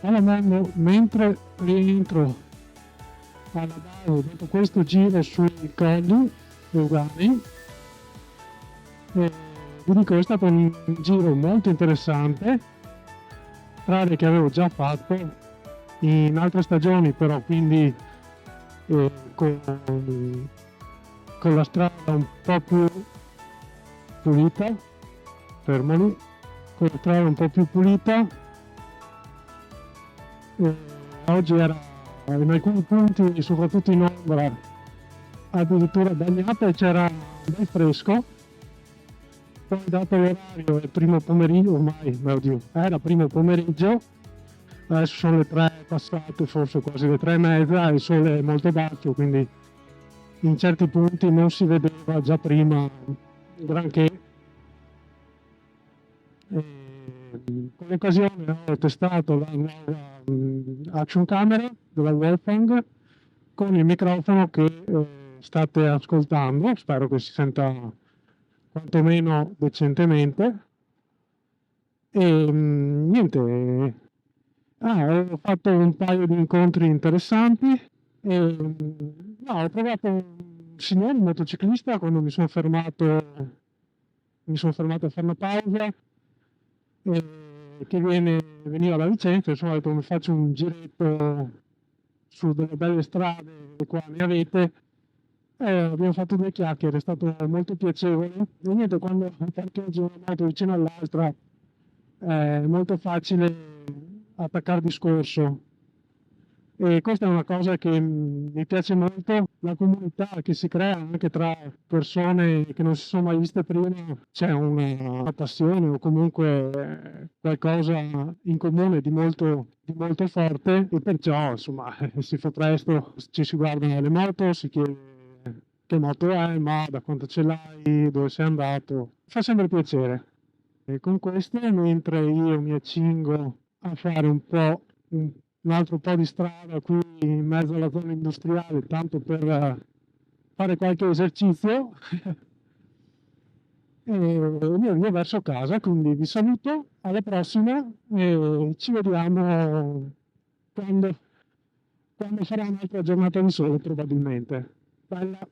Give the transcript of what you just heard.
Allora, mentre rientro alla Baone dopo questo giro sui Colli Euganei, vi dico, è stato un giro molto interessante, strade che avevo già fatto in altre stagioni, però quindi con la strada un po' più pulita, fermali, con la strada un po' più pulita. Oggi era in alcuni punti, soprattutto in ombra, addirittura bagnata e c'era bel fresco. Poi dato l'orario è primo pomeriggio, ormai, era primo pomeriggio, adesso sono le 3 passate, forse quasi le 3:30, il sole è molto basso, quindi in certi punti non si vedeva già prima granché. Con l'occasione ho testato la nuova action camera della Wolfgang con il microfono che state ascoltando, spero che si senta quantomeno decentemente. E niente, ho fatto un paio di incontri interessanti. Ho trovato un signore motociclista quando mi sono fermato a fare una pausa, che veniva da Vicenza, insomma, ho detto mi faccio un giretto su delle belle strade, e qua ne avete. Abbiamo fatto 2 chiacchiere, è stato molto piacevole. E niente, quando parcheggi una moto vicino all'altra è molto facile attaccare discorso. E questa è una cosa che mi piace molto, la comunità che si crea anche tra persone che non si sono mai viste prima, c'è una passione o comunque qualcosa in comune di molto forte, e perciò insomma si fa presto, ci si guardano le moto, si chiede che moto è, ma da quanto ce l'hai, dove sei andato, fa sempre piacere. E con queste, mentre io mi accingo a fare un altro po' di strada qui in mezzo alla zona industriale, tanto per fare qualche esercizio, e mi avvio verso casa, quindi vi saluto, alla prossima e ci vediamo quando sarà un'altra giornata di sole probabilmente. Bella.